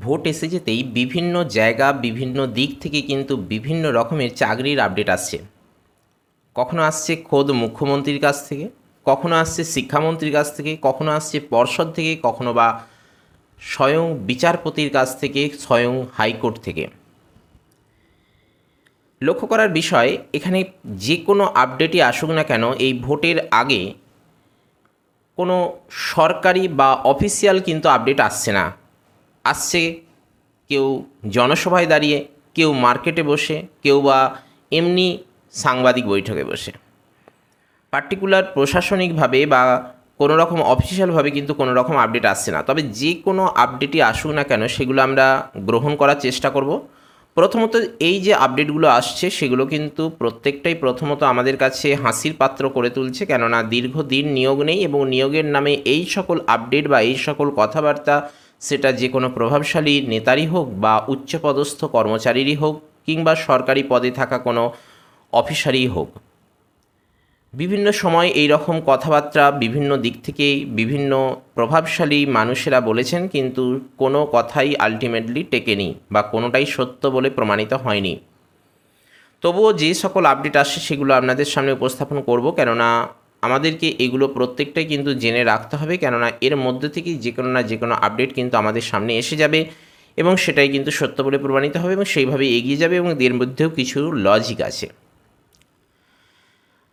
Vote এসে যেতেই বিভিন্ন জায়গা বিভিন্ন দিক থেকে কিন্তু বিভিন্ন রকমের চাকরির আপডেট আসছে। কখনো আসছে খোদ মুখ্যমন্ত্রীর কাছ থেকে, কখনো আসছে শিক্ষামন্ত্রীর কাছ থেকে, কখনো আসছে পর্ষদ থেকে, কখনো বা স্বয়ং বিচারপতির কাছ থেকে, স্বয়ং হাইকোর্ট থেকে। লক্ষ্য করার বিষয়, এখানে যে কোনো আপডেটই আসুক না কেন, এই ভোটের আগে কোনো সরকারি বা অফিসিয়াল কিন্তু আপডেট আসছে না। আসছে কেউ জনসভায় দাঁড়িয়ে, কেউ মার্কেটে বসে, কেউ বা এমনি সাংবাদিক বৈঠকে বসে। পার্টিকুলার প্রশাসনিকভাবে বা কোনো রকম অফিসিয়ালভাবে কিন্তু কোনো রকম আপডেট আসছে না। তবে যে কোনো আপডেটই আসুক না কেন, সেগুলো আমরা গ্রহণ করার চেষ্টা করব। প্রথমত, এই যে আপডেটগুলো আসছে সেগুলো কিন্তু প্রত্যেকটাই প্রথমত আমাদের কাছে হাসির পাত্র করে তুলছে, কেননা দীর্ঘদিন নিয়োগ নেই এবং নিয়োগের নামে এই সকল আপডেট বা এই সকল কথাবার্তা, সেটা যে কোনো প্রভাবশালী নেতারই হোক বা উচ্চপদস্থ কর্মচারীরই হোক কিংবা সরকারি পদে থাকা কোনো অফিসারই হোক, বিভিন্ন সময় এই রকম কথাবার্তা বিভিন্ন দিক থেকেই বিভিন্ন প্রভাবশালী মানুষেরা বলেছেন, কিন্তু কোনো কথাই আলটিমেটলি টেকেনি বা কোনোটাই সত্য বলে প্রমাণিত হয়নি। তবুও যে সকল আপডেট আসছে সেগুলো আপনাদের সামনে উপস্থাপন করব, কেননা আমাদেরকে এগুলো প্রত্যেকটাই কিন্তু জেনে রাখতে হবে, কেননা এর মধ্যে থেকেই যে কোনো না যে কোনো আপডেট কিন্তু আমাদের সামনে এসে যাবে এবং সেটাই কিন্তু সত্য বলে প্রমাণিত হবে এবং সেইভাবে এগিয়ে যাবে এবং এর মধ্যেও কিছু লজিক আছে।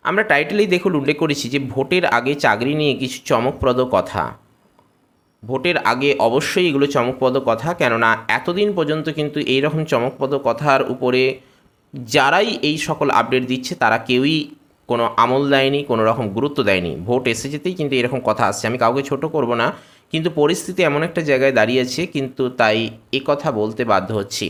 আমরা টাইটেলেই দেখুন উল্লেখ করেছি যে ভোটের আগে চাকরি নিয়ে কিছু চমকপ্রদ কথা। ভোটের আগে অবশ্যই এগুলো চমকপ্রদ কথা, কেননা এতদিন পর্যন্ত কিন্তু এই রকম চমকপ্রদ কথার উপরে যারাই এই সকল আপডেট দিচ্ছে তারা কেউই কোনো আমল দেয়নি, কোনো রকম গুরুত্ব দেয়নি। ভোট এসে যেতেই কিন্তু এরকম কথা আসছে। আমি কাউকে ছোট করব না, কিন্তু পরিস্থিতি এমন একটা জায়গায় দাঁড়িয়েছে, কিন্তু তাই এ কথা বলতে বাধ্য হচ্ছি।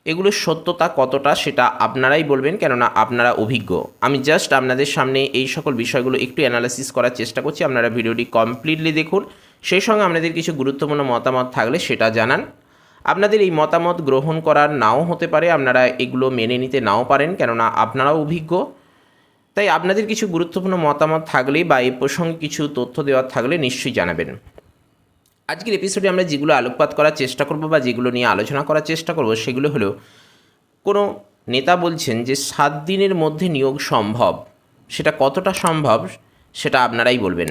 এগুলোর সত্যতা কতটা সেটা আপনারাই বলবেন, কেননা আপনারা অভিজ্ঞ। আমি জাস্ট আপনাদের সামনে এই সকল বিষয়গুলো একটু অ্যানালাইসিস করার চেষ্টা করছি। আপনারা ভিডিওটি কমপ্লিটলি দেখুন, সেই সঙ্গে আপনাদের কিছু গুরুত্বপূর্ণ মতামত থাকলে সেটা জানান। আপনাদের এই মতামত গ্রহণ করার নাও হতে পারে, আপনারা এগুলো মেনে নিতে নাও পারেন, কেননা আপনারাও অভিজ্ঞ। তাই আপনাদের কিছু গুরুত্বপূর্ণ মতামত থাকলে বা এই প্রসঙ্গে কিছু তথ্য দেওয়ার থাকলে নিশ্চয়ই জানাবেন। আজকের এপিসোডে আমরা যেগুলো আলোকপাত করার চেষ্টা করব বা যেগুলো নিয়ে আলোচনা করার চেষ্টা করব সেগুলো হলো, কোনো নেতা বলছেন যে 7 দিনের মধ্যে নিয়োগ সম্ভব। সেটা কতটা সম্ভব সেটা আপনারাই বলবেন।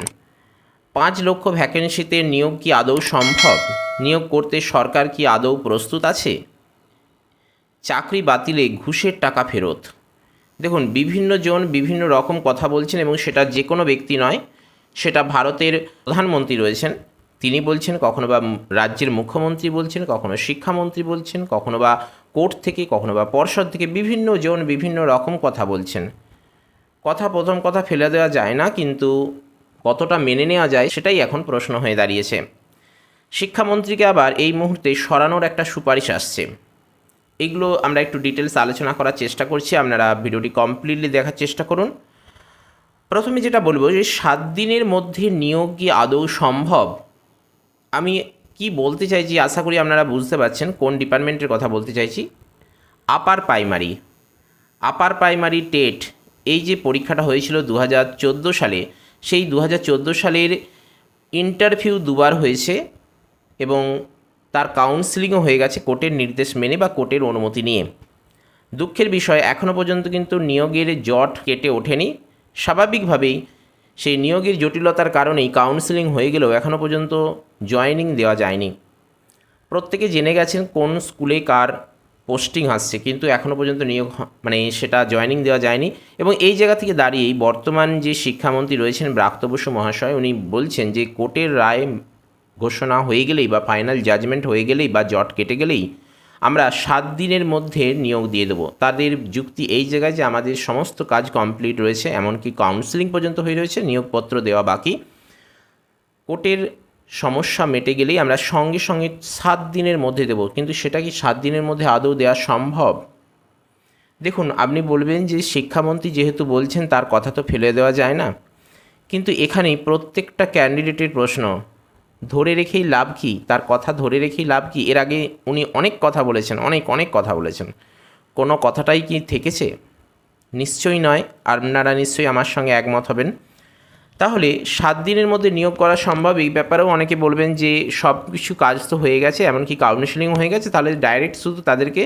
5 লক্ষ ভ্যাকেন্সিতে নিয়োগ কি আদৌ সম্ভব? নিয়োগ করতে সরকার কি আদৌ প্রস্তুত আছে? চাকরি বাতিলে ঘুষের টাকা ফেরত। দেখুন, বিভিন্ন জন বিভিন্ন রকম কথা বলছেন এবং সেটা যে কোনো ব্যক্তি নয়, সেটা ভারতের প্রধানমন্ত্রী রয়েছেন তিনি বলছেন, কখনো বা রাজ্যের মুখ্যমন্ত্রী বলছেন, কখনো শিক্ষামন্ত্রী বলছেন, কখনো বা কোর্ট থেকে, কখনো বা পর্ষদ থেকে বিভিন্ন জন বিভিন্ন রকম কথা বলছেন। প্রথম কথা ফেলে দেওয়া যায় না, কিন্তু কতটা মেনে নেওয়া যায় সেটাই এখন প্রশ্ন হয়ে দাঁড়িয়েছে। শিক্ষামন্ত্রীকে আবার এই মুহূর্তে সরানোর একটা সুপারিশ আসছে। এগুলো আমরা একটু ডিটেলস আলোচনা করার চেষ্টা করছি, আপনারা ভিডিওটি কমপ্লিটলি দেখার চেষ্টা করুন। প্রথমে যেটা বলবো যে 7 দিনের মধ্যে নিয়োগ কি আদৌ সম্ভব? আমি কি বলতে চাইছি আশা করি আপনারা বুঝতে পারছেন কোন ডিপার্টমেন্টের কথা বলতে চাইছি। আপার প্রাইমারি টেট, এই যে পরীক্ষাটা হয়েছিল 2014 সালে, সেই 2014 সালের ইন্টারভিউ দুবার হয়েছে এবং তার কাউন্সেলিংও হয়ে গেছে কোর্টের নির্দেশ মেনে বা কোর্টের অনুমতি নিয়ে। দুঃখের বিষয়, এখনও পর্যন্ত কিন্তু নিয়োগের জট কেটে ওঠেনি। স্বাভাবিকভাবেই সেই নিয়োগের জটিলতার কারণেই কাউন্সেলিং হয়ে গেলেও এখনও পর্যন্ত জয়েনিং দেওয়া যায়নি। প্রত্যেকে জেনে গেছেন কোন স্কুলে কার পোস্টিং আসছে, কিন্তু এখনও পর্যন্ত নিয়োগ সেটা জয়েনিং দেওয়া যায়নি। এবং এই জায়গা থেকে দাঁড়িয়েই বর্তমান যে শিক্ষামন্ত্রী রয়েছেন ব্রাত্য বসু মহাশয়, উনি বলছেন যে কোর্টের রায় ঘোষণা হয়ে গেলেই বা ফাইনাল জাজমেন্ট হয়ে গেলেই বা জট কেটে গেলেই আমরা 7 দিনের মধ্যে নিয়োগ দিয়ে দেবো। তাদের যুক্তি এই জায়গায় যে আমাদের সমস্ত কাজ কমপ্লিট রয়েছে, এমনকি কাউন্সেলিং পর্যন্ত হয়ে রয়েছে, নিয়োগপত্র দেওয়া বাকি। কোর্টের সমস্যা মেটে গেলেই আমরা সঙ্গে সঙ্গে 7 দিনের মধ্যে দেব। কিন্তু সেটা কি 7 দিনের মধ্যে আদৌ দেওয়া সম্ভব? দেখুন, আপনি বলবেন যে শিক্ষামন্ত্রী যেহেতু বলছেন তার কথা তো ফেলে দেওয়া যায় না, কিন্তু এখানেই প্রত্যেকটা ক্যান্ডিডেটের প্রশ্ন, ধরে রেখেই লাভ কী? তার কথা ধরে রেখেই লাভ কী? এর আগে উনি অনেক কথা বলেছেন, অনেক কথা বলেছেন, কোনো কথাটাই কি থেকেছে? নিশ্চয়ই নয়। আপনারা নিশ্চয়ই আমার সঙ্গে একমত হবেন। তাহলে 7 দিনের মধ্যে নিয়োগ করা সম্ভব, এই ব্যাপারেও অনেকে বলবেন যে সব কিছু কাজ তো হয়ে গেছে, এমনকি কাউন্সেলিং হয়ে গেছে, তাহলে ডাইরেক্ট শুধু তাদেরকে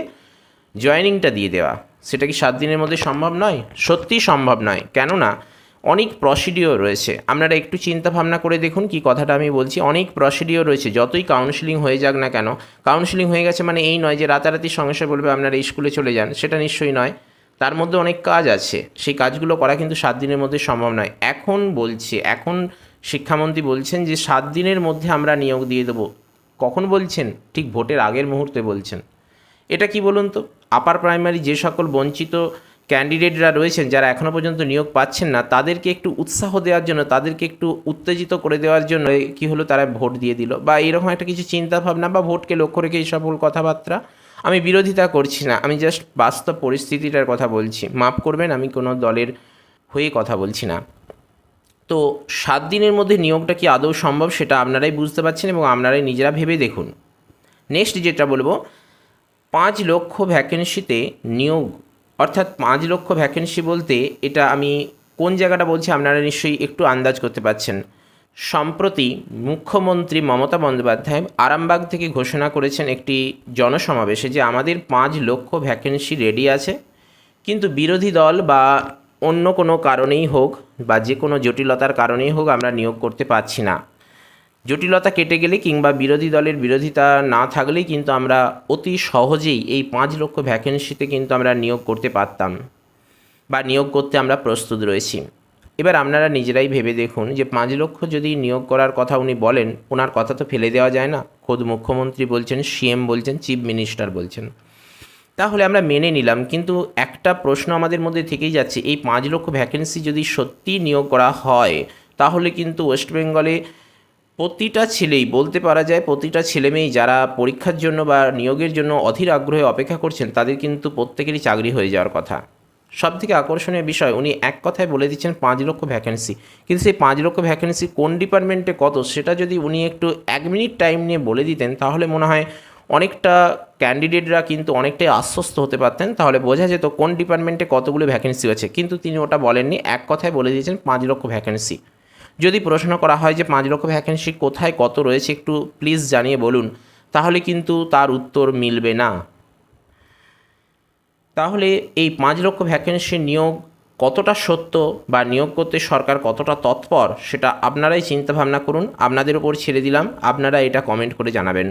জয়েনিংটা দিয়ে দেওয়া, সেটা কি 7 দিনের মধ্যে সম্ভব নয়? সত্যিই সম্ভব নয়, কেননা অনেক প্রসিডিওর রয়েছে। আপনারা একটু চিন্তা ভাবনা করে দেখুন কি কথাটা আমি বলছি। অনেক প্রসিডিওর রয়েছে, যতই কাউন্সেলিং হয়ে যাক না কেন, কাউন্সেলিং হয়ে গেছে মানে এই নয় যে রাতারাতি সঙ্গে সঙ্গে বলবে আপনারা এই স্কুলে চলে যান, সেটা নিশ্চয়ই নয়। তার মধ্যে অনেক কাজ আছে, সেই কাজগুলো করা কিন্তু 7 দিনের মধ্যে সম্ভব নয়। এখন শিক্ষামন্ত্রী বলছেন যে 7 দিনের মধ্যে আমরা নিয়োগ দিয়ে দেবো। কখন বলছেন? ঠিক ভোটের আগের মুহূর্তে বলছেন। এটা কি বলুন তো? আপার প্রাইমারি যে সকল বঞ্চিত ক্যান্ডিডেটরা রয়েছেন, যারা এখনও পর্যন্ত নিয়োগ পাচ্ছেন না, তাদেরকে একটু উৎসাহ দেওয়ার জন্য, তাদেরকে একটু উত্তেজিত করে দেওয়ার জন্য কি হলো, তারা ভোট দিয়ে দিল, বা এইরকম একটা কিছু চিন্তাভাবনা বা ভোটকে লক্ষ্য রেখে এই সকল কথাবার্তা। আমি বিরোধিতা করছি না, আমি জাস্ট বাস্তব পরিস্থিতিটার কথা বলছি। মাফ করবেন, আমি কোনো দলের হয়ে কথা বলছি না। তো 7 দিনের মধ্যে নিয়োগটা কি আদৌ সম্ভব, সেটা আপনারাই বুঝতে পারছেন এবং আপনারাই নিজেরা ভেবে দেখুন। নেক্সট যেটা বলবো, 5 লক্ষ ভ্যাকেন্সিতে নিয়োগ, অর্থাৎ 5 লক্ষ ভ্যাকেন্সি বলতে এটা আমি কোন জায়গাটা বলছি আপনারা নিশ্চয়ই একটু আন্দাজ করতে পারছেন। সম্প্রতি মুখ্যমন্ত্রী মমতা বন্দ্যোপাধ্যায় আরামবাগ থেকে ঘোষণা করেছেন একটি জনসমাবেশে যে আমাদের 5 লক্ষ ভ্যাকেন্সি রেডি আছে, কিন্তু বিরোধী দল বা অন্য কোনো কারণেই হোক বা যে কোনো জটিলতার কারণেই হোক আমরা নিয়োগ করতে পারছি না। জটিলতা কেটে গেলে কিংবা বিরোধী দলের বিরোধিতা না থাকলেই কিন্তু আমরা অতি সহজেই এই 5 লক্ষ ভ্যাকেন্সিতে কিন্তু আমরা নিয়োগ করতে পারতাম বা নিয়োগ করতে আমরা প্রস্তুত রয়েছি। এবার আপনারা নিজেরাই ভেবে দেখুন যে 5 লক্ষ যদি নিয়োগ করার কথা উনি বলেন, ওনার কথা তো ফেলে দেওয়া যায় না। খোদ মুখ্যমন্ত্রী বলছেন, সিএম বলছেন, চিফ মিনিস্টার বলছেন, তাহলে আমরা মেনে নিলাম। কিন্তু একটা প্রশ্ন আমাদের মধ্যে থেকেই যাচ্ছে, এই 5 লক্ষ ভ্যাকেন্সি যদি সত্যি নিয়োগ করা হয়, তাহলে কিন্তু ওয়েস্ট বেঙ্গলে প্রতিটা ছেলেই, বলতে পারা যায় প্রতিটা ছেলেমেয়েই যারা পরীক্ষার জন্য বা নিয়োগের জন্য অধীর আগ্রহে অপেক্ষা করছেন, তাদের কিন্তু প্রত্যেকেরই চাকরি হয়ে যাওয়ার কথা। সবথেকে আকর্ষণীয় বিষয়, উনি এক কথায় বলে দিচ্ছেন 5 লক্ষ ভ্যাকেন্সি, কিন্তু সেই 5 লক্ষ ভ্যাকেন্সি কোন ডিপার্টমেন্টে কত, সেটা যদি উনি একটু 1 মিনিট টাইম নিয়ে বলে দিতেন, তাহলে মনে হয় অনেকটা ক্যান্ডিডেটরা কিন্তু অনেকটাই আশ্বস্ত হতে পারতেন। তাহলে বোঝা যেত কোন ডিপার্টমেন্টে কতগুলো ভ্যাকেন্সি আছে। কিন্তু তিনি ওটা বলেননি, এক কথায় বলে দিয়েছেন 5 লক্ষ ভ্যাকেন্সি। যদি প্রশ্ন করা হয় যে 5 লক্ষ ভ্যাকেন্সি কোথায় কত রয়েছে একটু প্লিজ জানিয়ে বলুন, তাহলে কিন্তু তার উত্তর মিলবে না। তাহলে এই 5 লক্ষ ভ্যাকেন্সি নিয়োগ কতটা সত্য বা নিয়োগ করতে সরকার কতটা তৎপর, সেটা আপনারাই চিন্তাভাবনা করুন। আপনাদের উপর ছেড়ে দিলাম, আপনারা এটা কমেন্ট করে জানাবেন।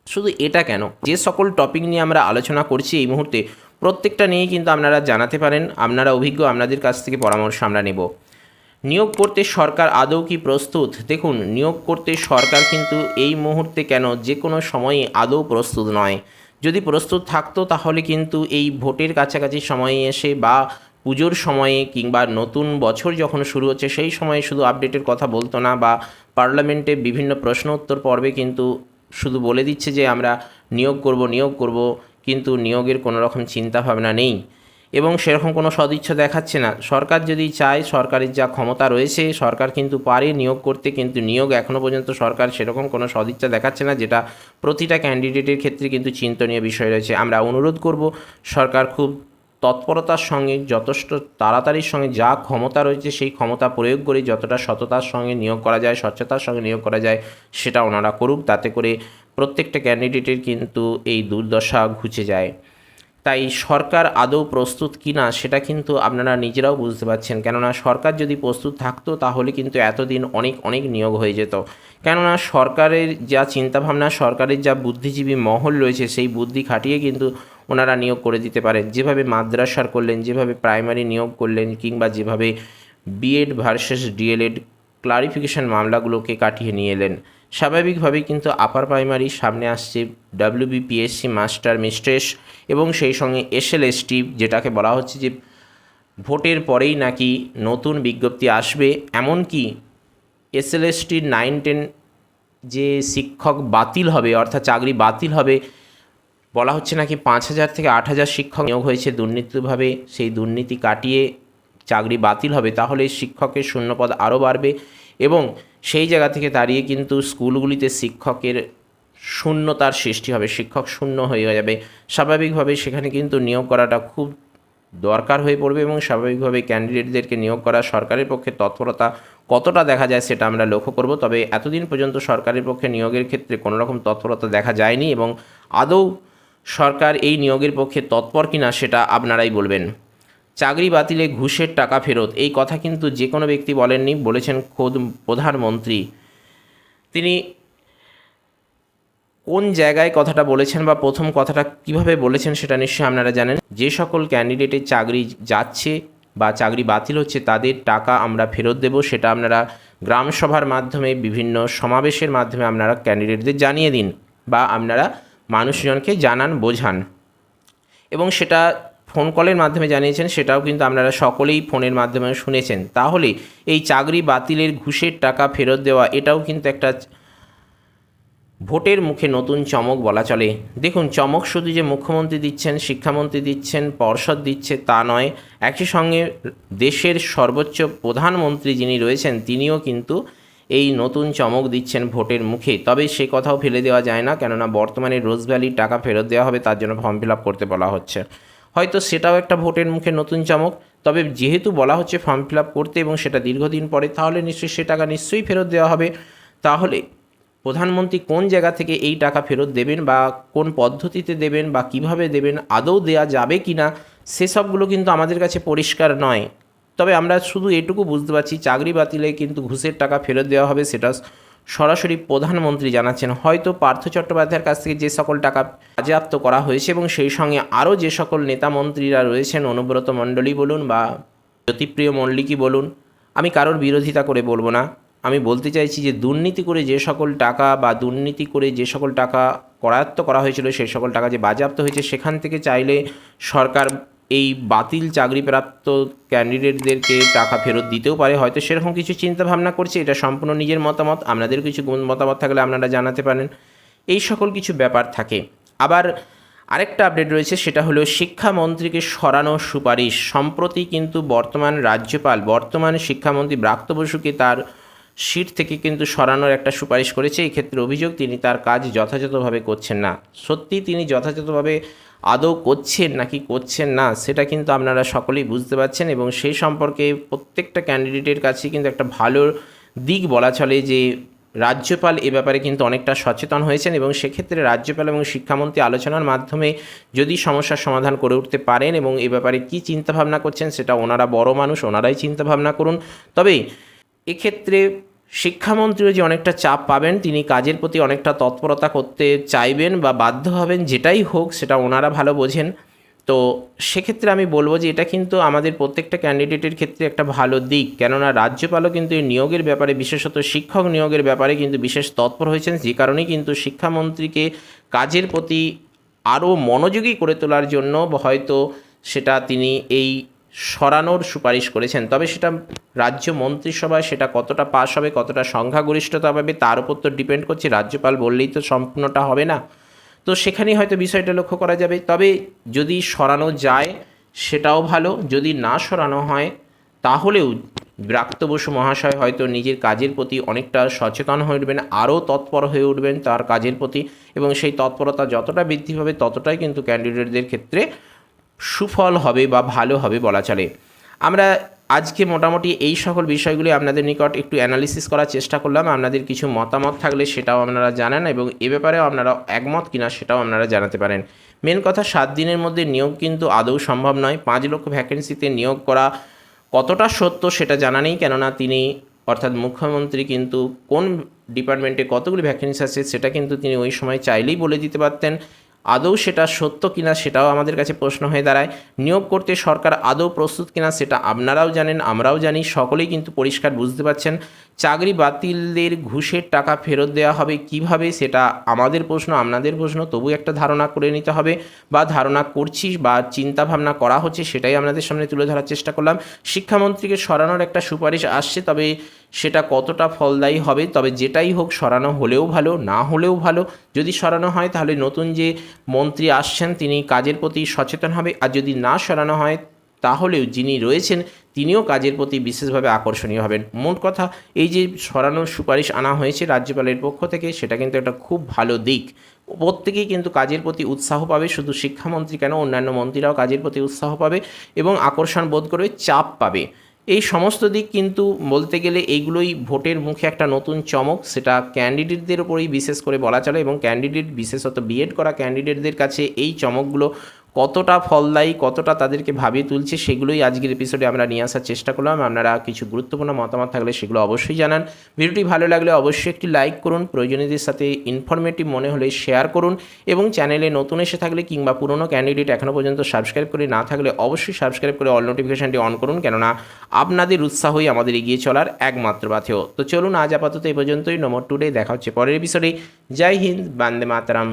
শুধু এটা কেন, যে সকল টপিক নিয়ে আমরা আলোচনা করছি এই মুহূর্তে, প্রত্যেকটা নিয়েই কিন্তু আপনারা জানাতে পারেন। আপনারা অভিজ্ঞ, আপনাদের কাছ থেকে পরামর্শ আমরা নেব। নিয়োগ করতে সরকার আদৌ কি প্রস্তুত? দেখুন, নিয়োগ করতে সরকার কিন্তু এই মুহূর্তে কেন, যে কোনো সময়ে আদৌ প্রস্তুত নয়। যদি প্রস্তুত থাকতো তাহলে কিন্তু এই ভোটের কাছাকাছি সময়ে এসে বা পুজোর সময়ে কিংবা নতুন বছর যখন শুরু হচ্ছে সেই সময়ে শুধু আপডেটের কথা বলতো না, বা পার্লামেন্টে বিভিন্ন প্রশ্ন উত্তর পর্বে কিন্তু শুধু বলে দিচ্ছে যে আমরা নিয়োগ করব, কিন্তু নিয়োগের কোনো রকম চিন্তাভাবনা নেই এবং সেরকম কোনো সদিচ্ছা দেখাচ্ছে না। সরকার যদি চায়, সরকারের যা ক্ষমতা রয়েছে, সরকার কিন্তু পারে নিয়োগ করতে, কিন্তু নিয়োগ এখনও পর্যন্ত সরকার সেরকম কোনো সদিচ্ছা দেখাচ্ছে না, যেটা প্রতিটা ক্যান্ডিডেটের ক্ষেত্রে কিন্তু চিন্তনীয় বিষয় রয়েছে। আমরা অনুরোধ করব সরকার খুব তৎপরতার সঙ্গে, যথেষ্ট তাড়াতাড়ির সঙ্গে যা ক্ষমতা রয়েছে সেই ক্ষমতা প্রয়োগ করে যতটা সততার সঙ্গে নিয়োগ করা যায়, স্বচ্ছতার সঙ্গে নিয়োগ করা যায়, সেটা ওনারা করুক। তাতে করে প্রত্যেকটা ক্যান্ডিডেটের কিন্তু এই দুর্দশা ঘুচে যায়। তাই সরকার আদৌ প্রস্তুত কি না সেটা কিন্তু আপনারা নিজেরাও বুঝতে পারছেন। কেননা সরকার যদি প্রস্তুত থাকতো তাহলে কিন্তু এতদিন অনেক অনেক নিয়োগ হয়ে যেত। কেননা সরকারের যা চিন্তাভাবনা, সরকারের যা বুদ্ধিজীবী মহল রয়েছে, সেই বুদ্ধি খাটিয়ে কিন্তু ওনারা নিয়োগ করে দিতে পারেন। যেভাবে মাদ্রাসার করলেন, যেভাবে প্রাইমারি নিয়োগ করলেন, কিংবা যেভাবে বিএড ভার্সেস ডিএলএড ক্লারিফিকেশন মামলাগুলোকে কাটিয়ে নিয়ে এলেন, স্বাভাবিকভাবেই কিন্তু আপার প্রাইমারি সামনে আসছে ডাব্লিউবিপিএসসি মাস্টার মিস্ট্রেস এবং সেই সঙ্গে এসএলএসটি, যেটাকে বলা হচ্ছে যে ভোটের পরেই নাকি নতুন বিজ্ঞপ্তি আসবে। এমনকি এসএলএসটির 9-10 যে শিক্ষক বাতিল হবে, অর্থাৎ চাকরি বাতিল হবে, বলা হচ্ছে নাকি 5,000 থেকে 8,000 শিক্ষক নিয়োগ হয়েছে দুর্নীতিভাবে, সেই দুর্নীতি কাটিয়ে চাকরি বাতিল হবে। তাহলে শিক্ষকের শূন্যপদ আরও বাড়বে এবং সেই জায়গা থেকে দাঁড়িয়ে কিন্তু স্কুলগুলিতে শিক্ষকের শূন্যতার সৃষ্টি হবে, শিক্ষক শূন্য হয়ে যাবে। স্বাভাবিকভাবে সেখানে কিন্তু নিয়োগ করাটা খুব দরকার হয়ে পড়বে এবং স্বাভাবিকভাবে ক্যান্ডিডেটদেরকে নিয়োগ করা সরকারের পক্ষে তৎপরতা কতটা দেখা যায় সেটা আমরা লক্ষ্য করব। তবে এতদিন পর্যন্ত সরকারের পক্ষে নিয়োগের ক্ষেত্রে কোনো রকম তৎপরতা দেখা যায়নি এবং আদৌ সরকার এই নিয়োগের পক্ষে তৎপর কিনা সেটা আপনারাই বলবেন। চাকরি বাতিলে ঘুষের টাকা ফেরত, এই কথা কিন্তু যে কোনো ব্যক্তি বলেননি, বলেছেন খোদ প্রধানমন্ত্রী। তিনি কোন জায়গায় কথাটা বলেছেন বা প্রথম কথাটা কিভাবে বলেছেন সেটা নিশ্চয়ই আপনারা জানেন। যে সকল ক্যান্ডিডেটের চাকরি যাচ্ছে বা চাকরি বাতিল হচ্ছে তাদের টাকা আমরা ফেরত দেব, সেটা আপনারা গ্রাম সভার মাধ্যমে বিভিন্ন সমাবেশের মাধ্যমে আপনারা ক্যান্ডিডেটদের জানিয়ে দিন বা আপনারা মানুষজনকে জানান, বোঝান। এবং সেটা ফোন কলের মাধ্যমে জানিয়েছেন, সেটাও কিন্তু আপনারা সকলেই ফোনের মাধ্যমে শুনেছেন। তাহলে এই চাকরি বাতিলের ঘুষের টাকা ফেরত দেওয়া এটাও কিন্তু একটা ভোটের মুখে নতুন চমক বলা চলে। দেখুন, চমক শুধু যে মুখ্যমন্ত্রী দিচ্ছেন, শিক্ষামন্ত্রী দিচ্ছেন, পর্ষদ দিচ্ছে তা নয়, একই সঙ্গে দেশের সর্বোচ্চ প্রধানমন্ত্রী যিনি রয়েছেন তিনিও কিন্তু এই নতুন চমক দিচ্ছেন ভোটের মুখে। তবে সে কথাও ফেলে দেওয়া যায় না, কেননা বর্তমানে রোজ ভ্যালির টাকা ফেরত দেওয়া হবে, তার জন্য ফর্ম ফিল আপ করতে বলা হচ্ছে। হয়তো সেটাও একটা ভোটের মুখে নতুন চমক। তবে যেহেতু বলা হচ্ছে ফর্ম ফিল আপ করতে এবং সেটা দীর্ঘদিন পরে, তাহলে নিশ্চয়ই সে টাকা নিশ্চয়ই ফেরত দেওয়া হবে। তাহলে প্রধানমন্ত্রী কোন জায়গা থেকে এই টাকা ফেরত দেবেন বা কোন পদ্ধতিতে দেবেন বা কিভাবে দেবেন, আদৌ দেয়া যাবে কি না, সেসবগুলো কিন্তু আমাদের কাছে পরিষ্কার নয়। তবে আমরা শুধু এটুকু বুঝতে পারছি, চাকরি বাতিলে কিন্তু ঘুষের টাকা ফেরত দেওয়া হবে, সেটা সরাসরি প্রধানমন্ত্রী জানাচ্ছেন। হয়তো পার্থ চট্টোপাধ্যায়ের কাছ থেকে যে সকল টাকা বাজেয়াপ্ত করা হয়েছে এবং সেই সঙ্গে আরও যে সকল নেতা মন্ত্রীরা রয়েছেন, অনুব্রত মণ্ডলী বলুন বা জ্যোতিপ্রিয় মল্লিকই বলুন, আমি কারোর বিরোধিতা করে বলবো না, আমি বলতে চাইছি যে দুর্নীতি করে যে সকল টাকা বা দুর্নীতি করে যে সকল টাকা করায়ত্ত করা হয়েছিল, সেই সকল টাকা যে বাজেয়াপ্ত হয়েছে, সেখান থেকে চাইলে সরকার এই বাতিল চাকরিপ্রাপ্ত ক্যান্ডিডেটদেরকে টাকা ফেরত দিতেও পারে। হয়তো সেরকম কিছু চিন্তাভাবনা করছে, এটা সম্পূর্ণ নিজের মতামত। আপনাদের কিছু মতামত থাকলে আপনারা জানাতে পারেন। এই সকল কিছু ব্যাপার থাকে। আবার আরেকটা আপডেট রয়েছে, সেটা হলো শিক্ষামন্ত্রীকে সরানোর সুপারিশ। সম্প্রতি কিন্তু বর্তমান শিক্ষামন্ত্রী ব্রাত্য বসুকে তার সিট থেকে কিন্তু সরানোর একটা সুপারিশ করেছে। এই ক্ষেত্রে অভিযোগ তিনি তার কাজ যথাযথভাবে করছেন না। সত্যি তিনি যথাযথভাবে আদৌ করছেন নাকি করছেন না, সেটা কিন্তু আপনারা সকলেই বুঝতে পারছেন এবং সেই সম্পর্কে প্রত্যেকটা ক্যান্ডিডেটের কাছে কিন্তু একটা ভালো দিক বলা চলে যে রাজ্যপাল এ ব্যাপারে কিন্তু অনেকটা সচেতন হয়েছেন এবং সেক্ষেত্রে রাজ্যপাল এবং শিক্ষামন্ত্রী আলোচনার মাধ্যমে যদি সমস্যার সমাধান করে উঠতে পারেন এবং এ ব্যাপারে কী চিন্তাভাবনা করছেন সেটা ওনারা বড় মানুষ, ওনারাই চিন্তাভাবনা করুন। তবে এক্ষেত্রে শিক্ষামন্ত্রীও যে অনেকটা চাপ পাবেন, তিনি কাজের প্রতি অনেকটা তৎপরতা করতে চাইবেন বা বাধ্য হবেন, যেটাই হোক সেটা ওনারা ভালো বোঝেন। তো সেক্ষেত্রে আমি বলবো যে এটা কিন্তু আমাদের প্রত্যেকটা ক্যান্ডিডেটের ক্ষেত্রে একটা ভালো দিক, কেননা রাজ্যপালও কিন্তু এই নিয়োগের ব্যাপারে, বিশেষত শিক্ষক নিয়োগের ব্যাপারে কিন্তু বিশেষ তৎপর হয়েছেন, যে কারণেই কিন্তু শিক্ষামন্ত্রীকে কাজের প্রতি আরও মনোযোগী করে তোলার জন্য হয়তো সেটা তিনি এই সরানোর সুপারিশ করেছেন। তবে সেটা রাজ্য মন্ত্রিসভায় সেটা কতটা পাস হবে, কতটা সংখ্যাগরিষ্ঠতা পাবে, তার উপর তো ডিপেন্ড করছে। রাজ্যপাল বললেই তো সম্পূর্ণটা হবে না, তো সেখানেই হয়তো বিষয়টা লক্ষ্য করা যাবে। তবে যদি সরানো যায় সেটাও ভালো, যদি না সরানো হয় তাহলেও ব্রাত্য বসু মহাশয় হয়তো নিজের কাজের প্রতি অনেকটা সচেতন হয়ে উঠবেন, আরও তৎপর হয়ে উঠবেন তার কাজের প্রতি, এবং সেই তৎপরতা যতটা বৃদ্ধি পাবে ততটাই কিন্তু ক্যান্ডিডেটদের ক্ষেত্রে সুফল হবে বা ভালো হবে বলা চলে। আমরা আজকে মোটামুটি এই সকল বিষয়গুলি আপনাদের নিকট একটু অ্যানালিসিস করার চেষ্টা করলাম। আপনাদের কিছু মতামত থাকলে সেটাও আপনারা জানান এবং এ ব্যাপারেও আপনারা একমত কিনা সেটাও আপনারা জানাতে পারেন। মেন কথা, 7 দিনের মধ্যে নিয়োগ কিন্তু আদৌ সম্ভব নয়। 5 লক্ষ ভ্যাকেন্সিতে নিয়োগ করা কতটা সত্য সেটা জানা নেই, কেননা তিনি অর্থাৎ মুখ্যমন্ত্রী কিন্তু কোন ডিপার্টমেন্টে কতগুলি ভ্যাকেন্সি আছে সেটা কিন্তু তিনি ওই সময় চাইলেই বলে দিতে পারতেন। আদৌ সেটা সত্য কিনা সেটাও আমাদের কাছে প্রশ্ন হয়ে দাঁড়ায়। নিয়োগ করতে সরকার আদৌ প্রস্তুত কিনা সেটা আপনারাও জানেন, আমরাও জানি, সকলেই কিন্তু পরিষ্কার বুঝতে পারছেন। চাকরি বাতিলদের ঘুষের টাকা ফেরত দেওয়া হবে কিভাবে, সেটা আমাদের প্রশ্ন, আপনাদের প্রশ্ন। তবু একটা ধারণা করে নিতে হবে বা ধারণা করছি বা চিন্তাভাবনা করা হচ্ছে, সেটাই আপনাদের সামনে তুলে ধরার চেষ্টা করলাম। শিক্ষামন্ত্রীকে সরানোর একটা সুপারিশ আসছে, তবে সেটা কতটা ফলদায়ী হবে, তবে যেটাই হোক সরানো হলেও ভালো, না হলেও ভালো। যদি সরানো হয় তাহলে নতুন যে মন্ত্রী আসছেন তিনি কাজের প্রতি সচেতন হবে, আর যদি না সরানো হয় তাহলেও যিনি রয়েছেন তিনিও কাজের প্রতি বিশেষভাবে আকর্ষণীয় হবেন। মোট কথা এই যে সরানোর সুপারিশ আনা হয়েছে রাজ্যপালের পক্ষ থেকে, সেটা কিন্তু একটা খুব ভালো দিক। প্রত্যেকেই কিন্তু কাজের প্রতি উৎসাহ পাবে, শুধু শিক্ষামন্ত্রী কেন, অন্যান্য মন্ত্রীরাও কাজের প্রতি উৎসাহ পাবে এবং আকর্ষণ বোধ করবে, চাপ পাবে। এই সমস্ত দিক কিন্তু বলতে গেলে এইগুলোই ভোটের মুখে একটা নতুন চমক, সেটা ক্যান্ডিডেটদের ওপরেই বিশেষ করে বলা চলে এবং ক্যান্ডিডেট, বিশেষত বিএড করা ক্যান্ডিডেটদের কাছে এই চমকগুলো কতটা ফলদায়ী, কতটা তাদেরকে ভাবিয়ে তুলছে, সেগুলোই আজকের এপিসোডে আমরা নিয়ে আসার চেষ্টা করলাম। আপনারা কিছু গুরুত্বপূর্ণ মতামত থাকলে সেগুলো অবশ্যই জানান। ভিডিওটি ভালো লাগলে অবশ্যই একটি লাইক করুন, প্রয়োজনীয়দের সাথে ইনফরমেটিভ মনে হলে শেয়ার করুন এবং চ্যানেলে নতুন এসে থাকলে কিংবা পুরনো ক্যান্ডিডেট এখনও পর্যন্ত সাবস্ক্রাইব করে না থাকলে অবশ্যই সাবস্ক্রাইব করে অল নোটিফিকেশানটি অন করুন, কেননা আপনাদের উৎসাহই আমাদের এগিয়ে চলার একমাত্র পাথেয়। তো চলুন আজ আপাতত এই পর্যন্তই। নমো টুডে, দেখা হচ্ছে পরের এপিসোডে। জয় হিন্দ, বন্দে মাতরম।